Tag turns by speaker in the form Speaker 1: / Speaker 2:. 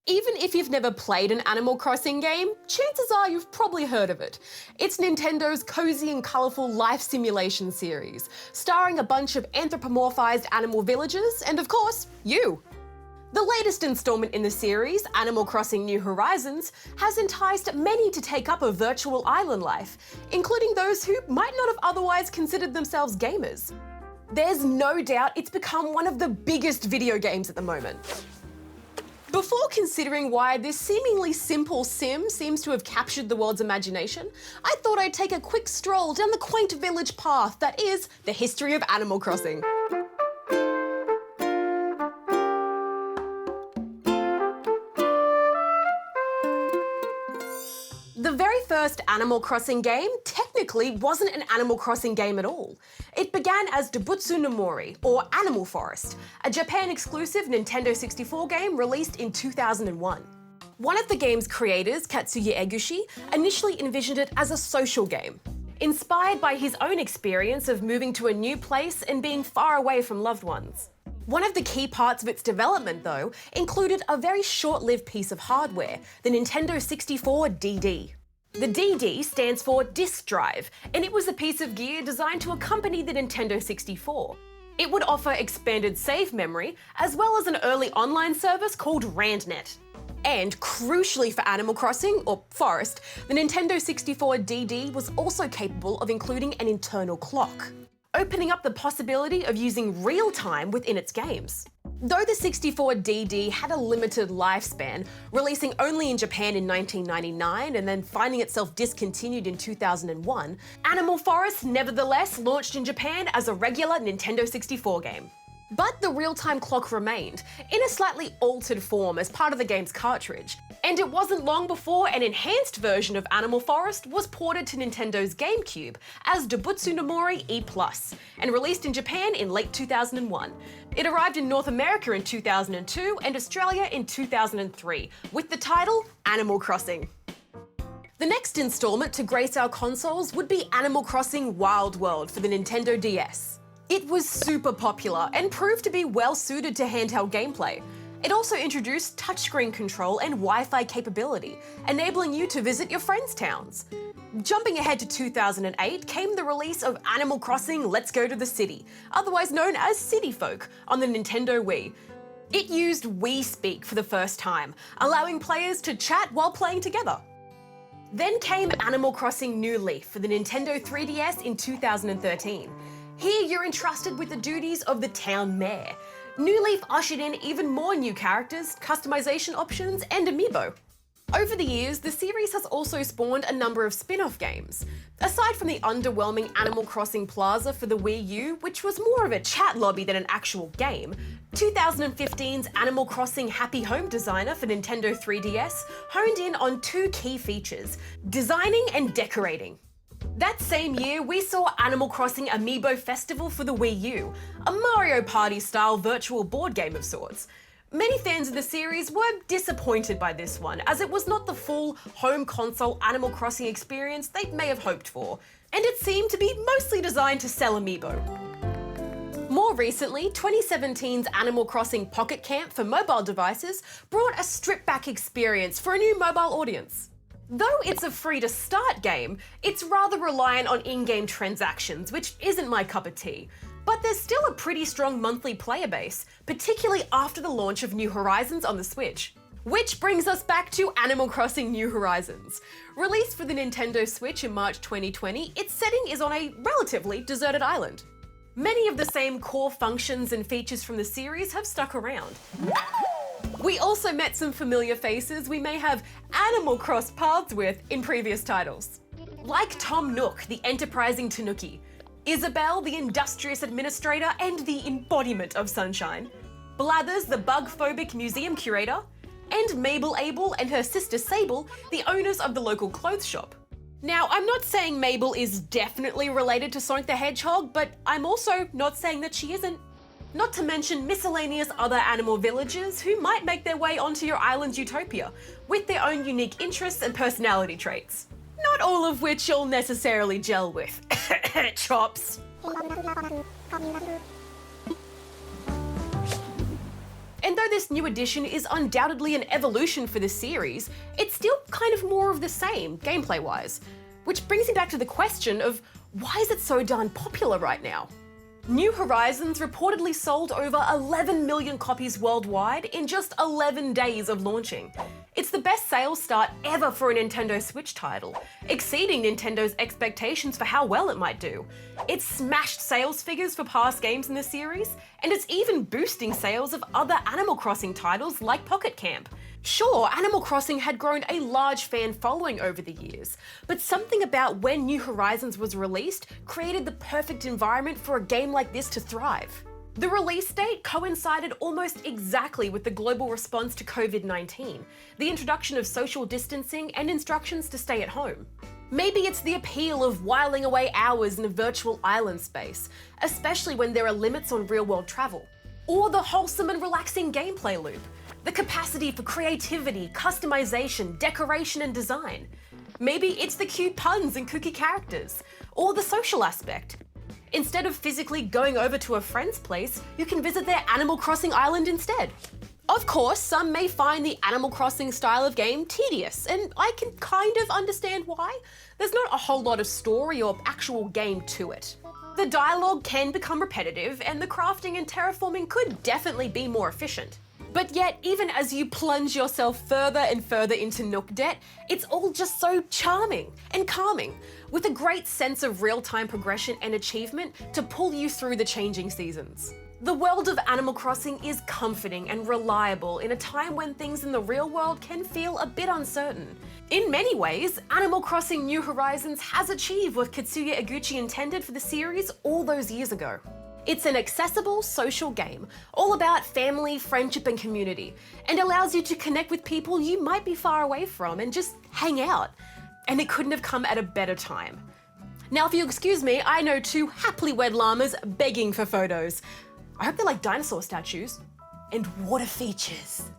Speaker 1: Even if you've never played an Animal Crossing game, chances are you've probably heard of it. It's Nintendo's cozy and colourful life simulation series, starring a bunch of anthropomorphized animal villages and, of course, you. The latest installment in the series, Animal Crossing New Horizons, has enticed many to take up a virtual island life, including those who might not have otherwise considered themselves gamers. There's no doubt it's become one of the biggest video games at the moment. Before considering why this seemingly simple sim seems to have captured the world's imagination, I thought I'd take a quick stroll down the quaint village path that is the history of Animal Crossing. The very first Animal Crossing game technically wasn't an Animal Crossing game at all. It began as Dobutsu no Mori, or Animal Forest, a Japan-exclusive Nintendo 64 game released in 2001. One of the game's creators, Katsuya Eguchi, initially envisioned it as a social game, inspired by his own experience of moving to a new place and being far away from loved ones. One of the key parts of its development, though, included a very short-lived piece of hardware, the Nintendo 64 DD. The DD stands for Disk Drive, and it was a piece of gear designed to accompany the Nintendo 64. It would offer expanded save memory, as well as an early online service called RandNet. And crucially for Animal Crossing, or Forest, the Nintendo 64 DD was also capable of including an internal clock, opening up the possibility of using real time within its games. Though the 64 DD had a limited lifespan, releasing only in Japan in 1999 and then finding itself discontinued in 2001, Animal Forest nevertheless launched in Japan as a regular Nintendo 64 game. But the real-time clock remained, in a slightly altered form as part of the game's cartridge, and it wasn't long before an enhanced version of Animal Forest was ported to Nintendo's GameCube as Dobutsu no Mori E+, and released in Japan in late 2001. It arrived in North America in 2002 and Australia in 2003, with the title Animal Crossing. The next installment to grace our consoles would be Animal Crossing Wild World for the Nintendo DS. It was super popular and proved to be well suited to handheld gameplay. It also introduced touchscreen control and Wi-Fi capability, enabling you to visit your friends' towns. Jumping ahead to 2008 came the release of Animal Crossing Let's Go to the City, otherwise known as City Folk, on the Nintendo Wii. It used Wii Speak for the first time, allowing players to chat while playing together. Then came Animal Crossing New Leaf for the Nintendo 3DS in 2013. Here you're entrusted with the duties of the town mayor. New Leaf ushered in even more new characters, customization options, and amiibo. Over the years, the series has also spawned a number of spin-off games. Aside from the underwhelming Animal Crossing Plaza for the Wii U, which was more of a chat lobby than an actual game, 2015's Animal Crossing Happy Home Designer for Nintendo 3DS honed in on two key features: designing and decorating. That same year, we saw Animal Crossing Amiibo Festival for the Wii U, a Mario Party-style virtual board game of sorts. Many fans of the series were disappointed by this one, as it was not the full home console Animal Crossing experience they may have hoped for, and it seemed to be mostly designed to sell Amiibo. More recently, 2017's Animal Crossing Pocket Camp for mobile devices brought a stripped-back experience for a new mobile audience. Though it's a free-to-start game, it's rather reliant on in-game transactions, which isn't my cup of tea. But there's still a pretty strong monthly player base, particularly after the launch of New Horizons on the Switch. Which brings us back to Animal Crossing New Horizons. Released for the Nintendo Switch in March 2020, its setting is on a relatively deserted island. Many of the same core functions and features from the series have stuck around. We also met some familiar faces we may have Animal crossed paths with in previous titles. Like Tom Nook, the enterprising Tanuki, Isabelle, the industrious administrator and the embodiment of sunshine, Blathers, the bug-phobic museum curator, and Mabel Abel and her sister Sable, the owners of the local clothes shop. Now, I'm not saying Mabel is definitely related to Sonic the Hedgehog, but I'm also not saying that she isn't. Not to mention miscellaneous other animal villagers who might make their way onto your island's utopia, with their own unique interests and personality traits. Not all of which you'll necessarily gel with. Chops. And though this new edition is undoubtedly an evolution for the series, it's still kind of more of the same, gameplay-wise. Which brings me back to the question of why is it so darn popular right now? New Horizons reportedly sold over 11 million copies worldwide in just 11 days of launching. It's the best sales start ever for a Nintendo Switch title, exceeding Nintendo's expectations for how well it might do. It's smashed sales figures for past games in the series, and it's even boosting sales of other Animal Crossing titles like Pocket Camp. Sure, Animal Crossing had grown a large fan following over the years, but something about when New Horizons was released created the perfect environment for a game like this to thrive. The release date coincided almost exactly with the global response to COVID-19, the introduction of social distancing and instructions to stay at home. Maybe it's the appeal of whiling away hours in a virtual island space, especially when there are limits on real-world travel. Or the wholesome and relaxing gameplay loop, the capacity for creativity, customization, decoration, and design. Maybe it's the cute puns and kooky characters, or the social aspect. Instead of physically going over to a friend's place, you can visit their Animal Crossing island instead. Of course, some may find the Animal Crossing style of game tedious, and I can kind of understand why. There's not a whole lot of story or actual game to it. The dialogue can become repetitive, and the crafting and terraforming could definitely be more efficient. But yet, even as you plunge yourself further and further into Nook debt, it's all just so charming and calming, with a great sense of real-time progression and achievement to pull you through the changing seasons. The world of Animal Crossing is comforting and reliable in a time when things in the real world can feel a bit uncertain. In many ways, Animal Crossing New Horizons has achieved what Katsuya Eguchi intended for the series all those years ago. It's an accessible social game, all about family, friendship, and community, and allows you to connect with people you might be far away from and just hang out. And it couldn't have come at a better time. Now, if you'll excuse me, I know two happily wed llamas begging for photos. I hope they're like dinosaur statues and water features.